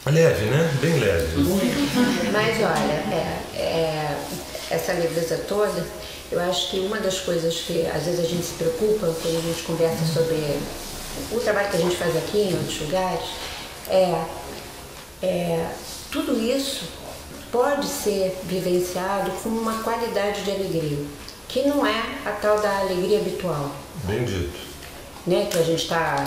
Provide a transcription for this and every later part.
Leve, né? Bem leve. Mas olha, essa leveza toda, eu acho que uma das coisas que às vezes a gente se preocupa quando a gente conversa sobre o trabalho que a gente faz aqui em outros lugares, tudo isso pode ser vivenciado com uma qualidade de alegria, que não é a tal da alegria habitual. Bem dito. Né, que a gente está,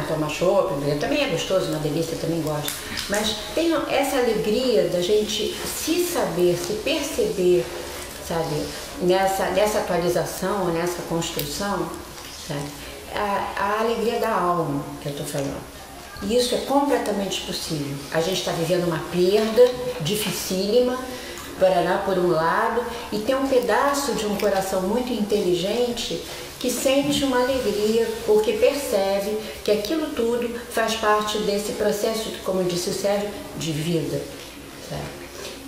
toma chopp, também é gostoso, uma delícia, também gosto. Mas tem essa alegria da gente se saber, se perceber, sabe, nessa atualização, nessa construção, sabe, a alegria da alma que eu estou falando. E isso é completamente possível. A gente está vivendo uma perda dificílima, por um lado, e tem um pedaço de um coração muito inteligente que sente uma alegria porque percebe que aquilo tudo faz parte desse processo, como disse o Sérgio, de vida. Sabe?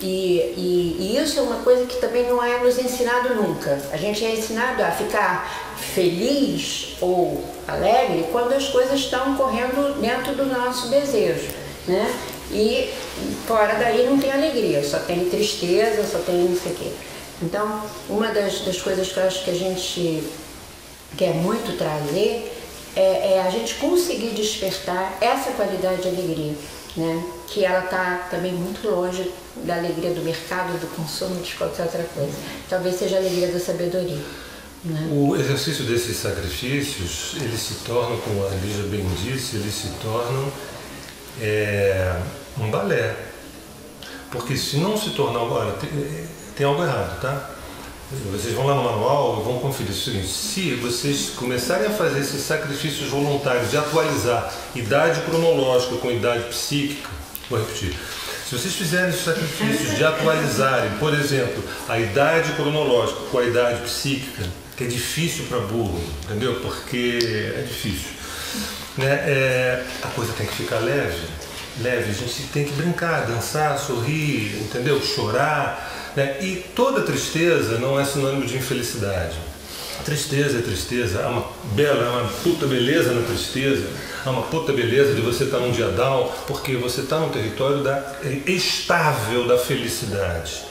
E isso é uma coisa que também não é nos ensinado nunca. A gente é ensinado a ficar feliz ou alegre quando as coisas estão correndo dentro do nosso desejo, né? E fora daí não tem alegria, só tem tristeza, só tem não sei o quê. Então, uma das coisas que eu acho que a gente quer muito trazer é a gente conseguir despertar essa qualidade de alegria, né? Que ela está também muito longe da alegria do mercado, do consumo, de qualquer outra coisa. Talvez seja a alegria da sabedoria. Né? O exercício desses sacrifícios, eles se tornam, como a Lígia bem disse, eles se tornam um balé. Porque se não se tornar... Olha, tem algo errado, tá? Vocês vão lá no manual e vão conferir o seguinte: se vocês começarem a fazer esses sacrifícios voluntários de atualizar idade cronológica com idade psíquica, vou repetir, se vocês fizerem os sacrifícios de atualizarem, por exemplo, a idade cronológica com a idade psíquica, que é difícil para burro, entendeu? Porque é difícil, né? A coisa tem que ficar leve, a gente tem que brincar, dançar, sorrir, entendeu? Chorar. Né? E toda tristeza não é sinônimo de infelicidade. Tristeza é tristeza, há uma puta beleza na tristeza, há uma puta beleza de você estar num dia down, porque você está no território estável da felicidade.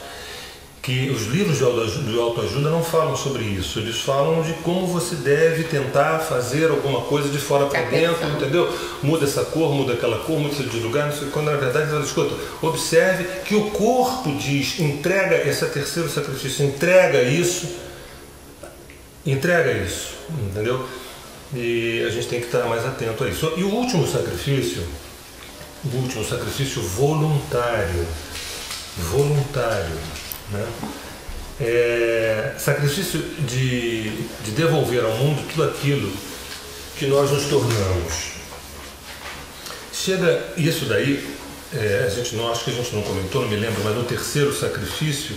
Que os livros de autoajuda não falam sobre isso, eles falam de como você deve tentar fazer alguma coisa de fora para dentro, entendeu? Muda essa cor, muda aquela cor, muda esse lugar, não sei, quando na verdade, escuta, observe que o corpo diz, entrega esse terceiro sacrifício, entrega isso, entendeu? E a gente tem que estar mais atento a isso. E o último sacrifício voluntário, né? Sacrifício de devolver ao mundo tudo aquilo que nós nos tornamos. Chega isso daí, acho que a gente não comentou, não me lembro, mas no terceiro sacrifício,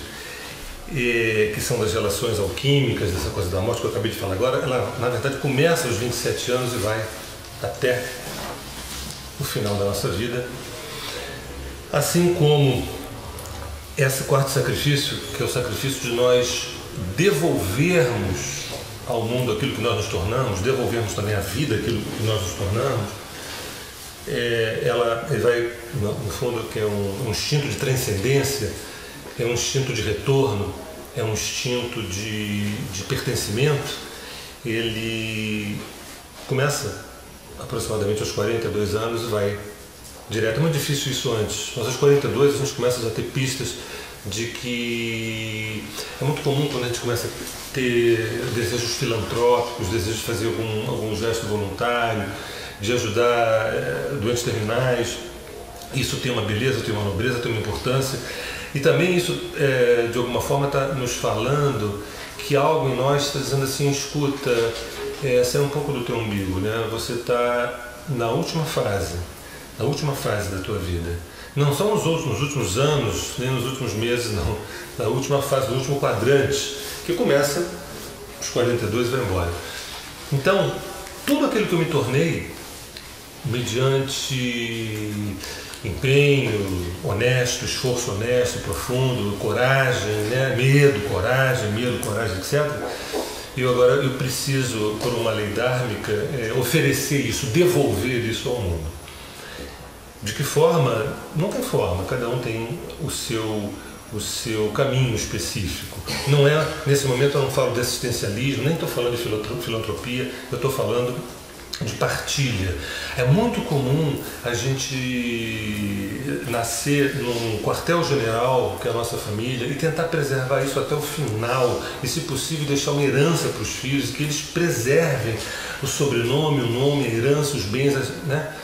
que são das relações alquímicas, dessa coisa da morte que eu acabei de falar agora, ela na verdade começa aos 27 anos e vai até o final da nossa vida, assim como esse quarto sacrifício, que é o sacrifício de nós devolvermos ao mundo aquilo que nós nos tornamos, devolvermos também à vida aquilo que nós nos tornamos, ele vai, no fundo, que é um instinto de transcendência, é um instinto de retorno, é um instinto de pertencimento. Ele começa aproximadamente aos 42 anos e vai direto. É muito difícil isso antes, mas aos 42 a gente começa a ter pistas de que é muito comum quando a gente começa a ter desejos filantrópicos, desejos de fazer algum gesto voluntário, de ajudar doentes terminais. Isso tem uma beleza, tem uma nobreza, tem uma importância, e também isso de alguma forma está nos falando que algo em nós está dizendo assim: escuta, sai um pouco do teu umbigo, né? Você está na última fase da tua vida. Não são nos últimos anos, nem nos últimos meses, não. Na última fase, do último quadrante, que começa aos 42 e vai embora. Então, tudo aquilo que eu me tornei, mediante empenho honesto, esforço honesto, profundo, coragem, né? medo, coragem, etc. Eu preciso, por uma lei dármica, oferecer isso, devolver isso ao mundo. De que forma? Não tem forma, cada um tem o seu caminho específico. Não é, nesse momento eu não falo de assistencialismo, nem estou falando de filantropia, eu estou falando de partilha. É muito comum a gente nascer num quartel-general, que é a nossa família, e tentar preservar isso até o final, e se possível deixar uma herança para os filhos, que eles preservem o sobrenome, o nome, a herança, os bens, né?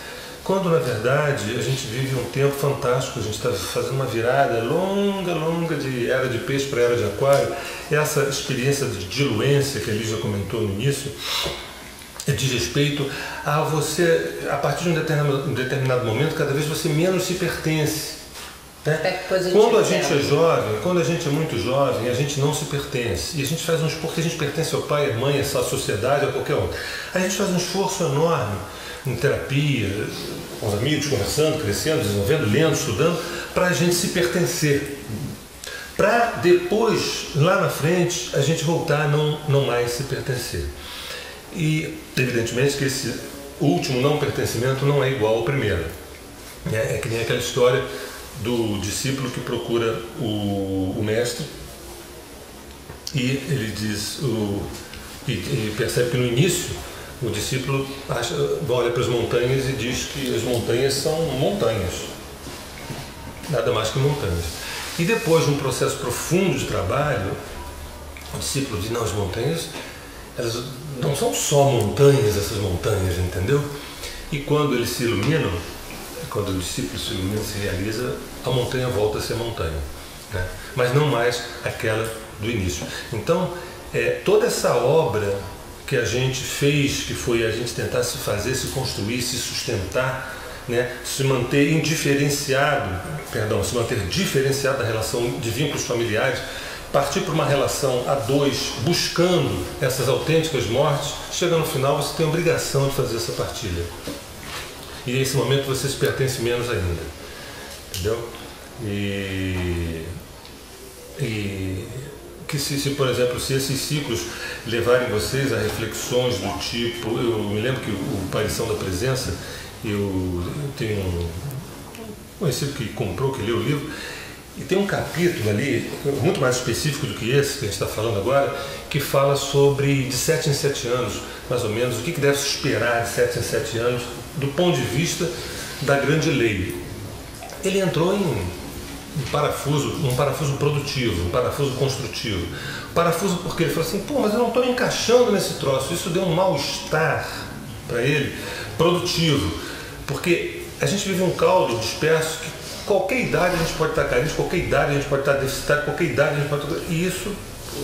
Quando, na verdade, a gente vive um tempo fantástico, a gente está fazendo uma virada longa de era de peixe para era de aquário. Essa experiência de diluência que a Lígia comentou no início, diz respeito a você, a partir de um determinado momento, cada vez você menos se pertence. Né? Quando a gente é jovem, quando a gente é muito jovem, a gente não se pertence. E a gente faz um esforço, porque a gente pertence ao pai, à mãe, à sociedade, a qualquer um. A gente faz um esforço enorme em terapia, com os amigos, conversando, crescendo, desenvolvendo, lendo, estudando, para a gente se pertencer. Para depois, lá na frente, a gente voltar a não mais se pertencer. E, evidentemente, que esse último não pertencimento não é igual ao primeiro. É que nem aquela história do discípulo que procura o mestre e ele diz, e percebe que no início o discípulo olha para as montanhas e diz que as montanhas são montanhas, nada mais que montanhas. E depois de um processo profundo de trabalho, o discípulo diz, não, as montanhas, elas não são só montanhas, essas montanhas, entendeu? E quando eles se iluminam, quando o discípulo se ilumina, se realiza, a montanha volta a ser montanha, né? Mas não mais aquela do início. Então, toda essa obra que a gente fez, que foi a gente tentar se fazer, se construir, se sustentar, né? Se manter se manter diferenciado da relação de vínculos familiares, partir para uma relação a dois, buscando essas autênticas mortes, chega no final, você tem a obrigação de fazer essa partilha. E nesse momento você se pertence menos ainda. Entendeu? E que se, por exemplo, se esses ciclos levarem vocês a reflexões do tipo, eu me lembro que o Aparição da Presença, eu tenho um conhecido que comprou, que leu o livro, e tem um capítulo ali, muito mais específico do que esse que a gente está falando agora, que fala sobre de 7 em 7 anos, mais ou menos, o que deve se esperar de 7 em 7 anos, do ponto de vista da grande lei. Ele entrou em um parafuso produtivo, um parafuso construtivo. Parafuso porque ele falou assim, mas eu não estou me encaixando nesse troço, isso deu um mal-estar para ele, produtivo, porque a gente vive um caldo disperso que qualquer idade a gente pode estar carente, qualquer idade a gente pode estar deficitário, qualquer idade a gente pode estar... E isso,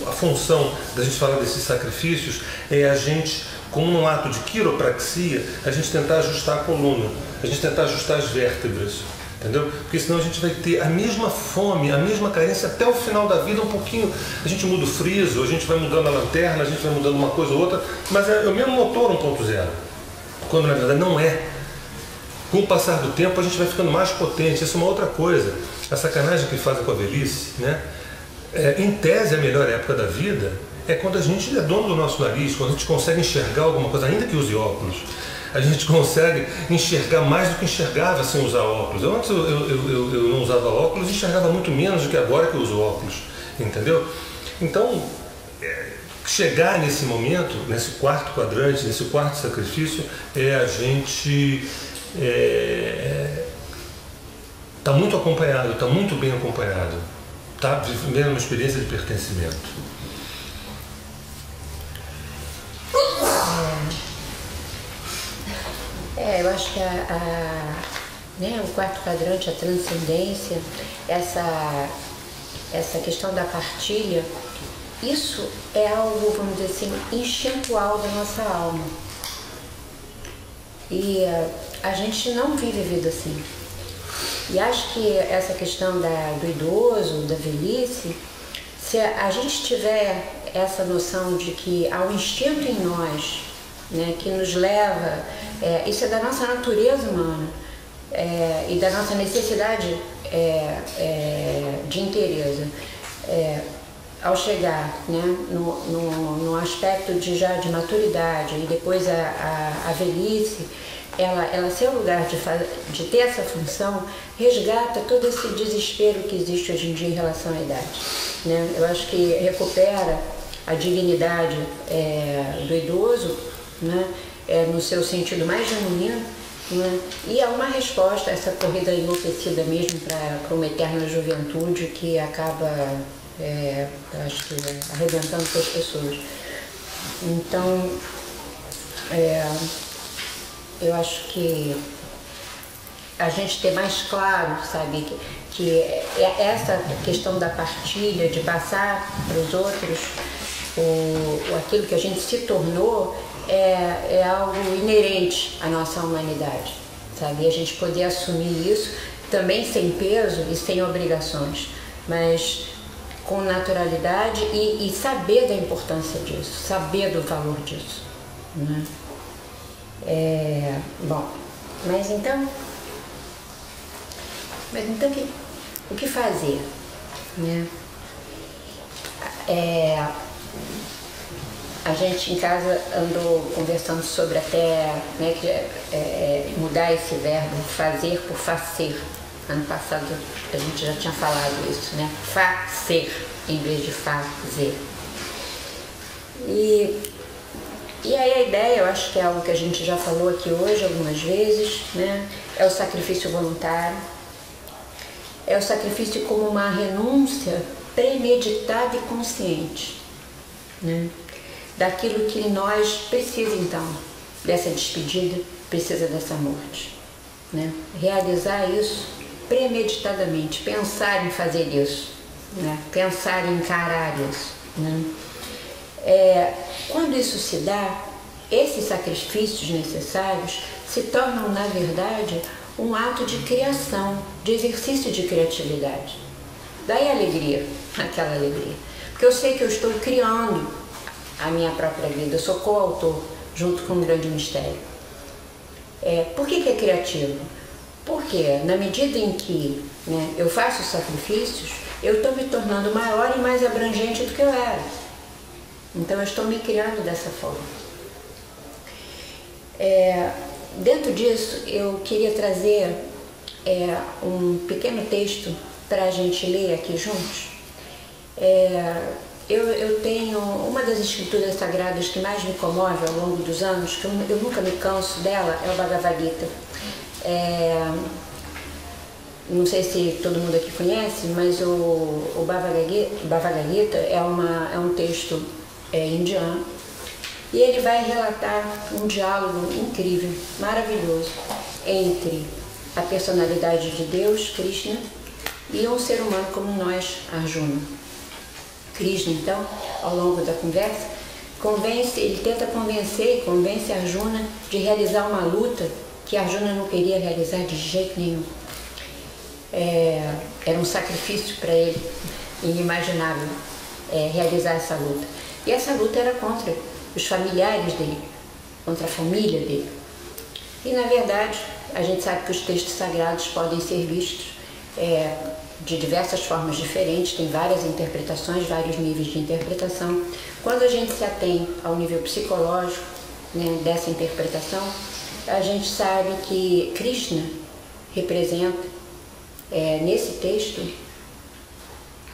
a função da gente falar desses sacrifícios é a gente, como num ato de quiropraxia, a gente tentar ajustar a coluna, a gente tentar ajustar as vértebras, entendeu? Porque senão a gente vai ter a mesma fome, a mesma carência até o final da vida, um pouquinho, a gente muda o friso, a gente vai mudando a lanterna, a gente vai mudando uma coisa ou outra, mas é o mesmo motor 1.0, quando na verdade não é. Com o passar do tempo a gente vai ficando mais potente, isso é uma outra coisa. A sacanagem que fazem com a velhice, né? Em tese a melhor época da vida é quando a gente é dono do nosso nariz, quando a gente consegue enxergar alguma coisa, ainda que use óculos. A gente consegue enxergar mais do que enxergava sem usar óculos. Antes eu não usava óculos e enxergava muito menos do que agora que eu uso óculos, entendeu? Então, chegar nesse momento, nesse quarto quadrante, nesse quarto sacrifício, a gente está muito acompanhado, está muito bem acompanhado, está vivendo uma experiência de pertencimento. Eu acho que o quarto quadrante, a transcendência, essa questão da partilha, isso é algo, vamos dizer assim, instintual da nossa alma. E a gente não vive a vida assim. E acho que essa questão do idoso, da velhice, se a gente tiver essa noção de que há um instinto em nós, né, que nos leva, isso é da nossa natureza humana e da nossa necessidade de inteireza. Ao chegar, né, no aspecto de maturidade e depois a velhice, ela ser o lugar de ter essa função, resgata todo esse desespero que existe hoje em dia em relação à idade, né? Eu acho que recupera a dignidade do idoso, né? No seu sentido mais genuíno, né? E é uma resposta a essa corrida enlouquecida mesmo para uma eterna juventude que acaba, acho que, arrebentando com as pessoas. Então, eu acho que a gente ter mais claro, sabe, que essa questão da partilha, de passar para os outros aquilo que a gente se tornou, é algo inerente à nossa humanidade, sabe? E a gente poder assumir isso também sem peso e sem obrigações, mas com naturalidade e saber da importância disso, saber do valor disso, né? Bom, mas então o que fazer, né? A gente em casa andou conversando sobre até, né, mudar esse verbo, fazer por fazer. Ano passado a gente já tinha falado isso, né? Fazer em vez de fazer. E aí a ideia, eu acho que é algo que a gente já falou aqui hoje algumas vezes, né? É o sacrifício voluntário. É o sacrifício como uma renúncia premeditada e consciente, né? Daquilo que nós precisa então, dessa despedida, precisa dessa morte, né? Realizar isso premeditadamente, pensar em fazer isso, né? Pensar em encarar isso, né? Quando isso se dá, esses sacrifícios necessários se tornam, na verdade, um ato de criação, de exercício de criatividade. Daí a alegria, aquela alegria. Porque eu sei que eu estou criando a minha própria vida, eu sou coautor junto com um grande mistério. Por que é criativo? Porque na medida em que, né, eu faço sacrifícios, eu estou me tornando maior e mais abrangente do que eu era. Então eu estou me criando dessa forma. Dentro disso, eu queria trazer um pequeno texto para a gente ler aqui juntos. Eu tenho uma das escrituras sagradas que mais me comove ao longo dos anos, que eu nunca me canso dela, é o Bhagavad Gita. Não sei se todo mundo aqui conhece, mas o Bhagavad Gita é um texto indiano, e ele vai relatar um diálogo incrível, maravilhoso, entre a personalidade de Deus, Krishna, e um ser humano como nós, Arjuna. Krishna, então, ao longo da conversa, ele tenta convencer e convence Arjuna de realizar uma luta que Arjuna não queria realizar de jeito nenhum. Era um sacrifício para ele, inimaginável, realizar essa luta. E essa luta era contra os familiares dele, contra a família dele. E, na verdade, a gente sabe que os textos sagrados podem ser vistos de diversas formas diferentes, tem várias interpretações, vários níveis de interpretação. Quando a gente se atém ao nível psicológico, né, dessa interpretação, a gente sabe que Krishna representa, nesse texto,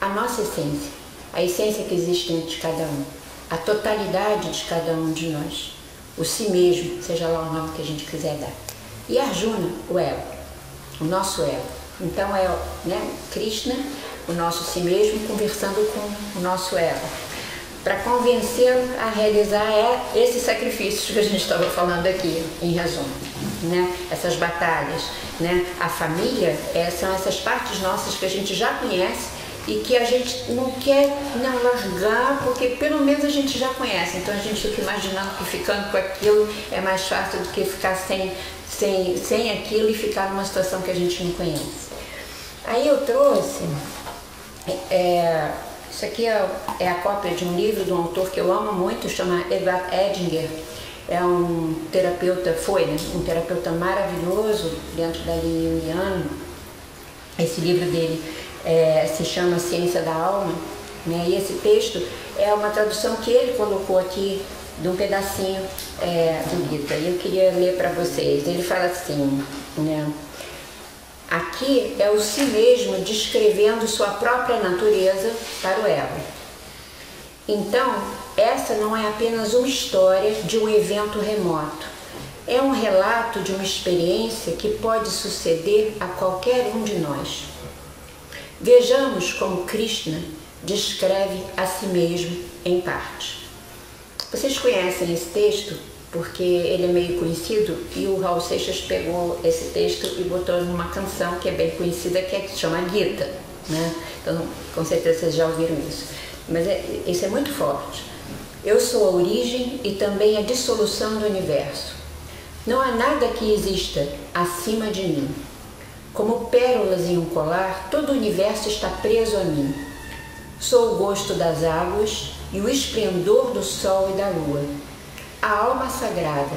a nossa essência, a essência que existe dentro de cada um, a totalidade de cada um de nós, o si mesmo, seja lá o nome que a gente quiser dar. E Arjuna, o ego, o nosso ego. Então Krishna, o nosso si mesmo, conversando com o nosso ego, para convencê-lo a realizar esses sacrifícios que a gente estava falando aqui, em resumo, né? Essas batalhas, né? A família são essas partes nossas que a gente já conhece e que a gente não quer não largar, porque pelo menos a gente já conhece, então a gente fica imaginando que ficando com aquilo é mais fácil do que ficar sem aquilo e ficar numa situação que a gente não conhece. Aí eu trouxe, isso aqui é a cópia de um livro de um autor que eu amo muito, chama Edward Edinger. É um terapeuta, um terapeuta maravilhoso dentro da linha junguiana. Esse livro dele se chama Ciência da Alma, né? E esse texto é uma tradução que ele colocou aqui de um pedacinho do Gita. E eu queria ler para vocês. Ele fala assim, né? Aqui é o si mesmo descrevendo sua própria natureza para o ego. Então, essa não é apenas uma história de um evento remoto. É um relato de uma experiência que pode suceder a qualquer um de nós. Vejamos como Krishna descreve a si mesmo em parte. Vocês conhecem esse texto? Porque ele é meio conhecido e o Raul Seixas pegou esse texto e botou numa canção que é bem conhecida, que se chama Gita, né? Então, com certeza vocês já ouviram isso. Mas isso é muito forte. Eu sou a origem e também a dissolução do universo. Não há nada que exista acima de mim. Como pérolas em um colar, todo o universo está preso a mim. Sou o gosto das águas e o esplendor do sol e da lua. A alma sagrada,